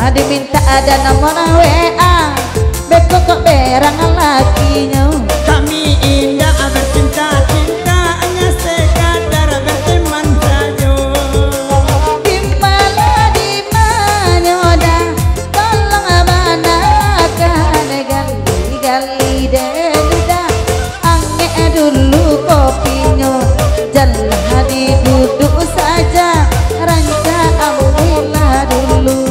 Diminta ada nomor WA beko kok berang lakinya kami indah bercinta-cinta hanya sekadar berteman saja dimana dah tolong abanakan gali-gali dedah ange dulu kopinya jangan duduk saja ranca ambillah dulu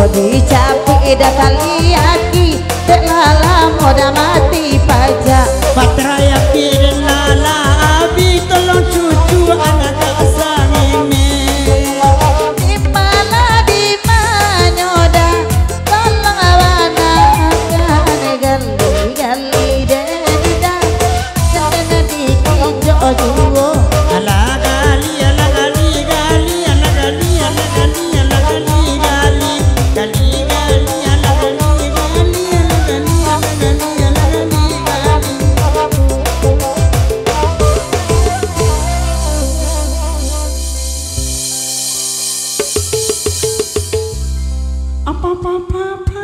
dicapi dah kali aki dek lala moda mati pajak patraya piring lala abi tolong cucu anak asang ini dimana dah tolong awanakan gali-gali dedah jangan dikijo juwo ala gali ala gali gali ala gali ala gali ala gali gali gali gali ala gali gali ala gali ala gali ala gali gali apa apa apa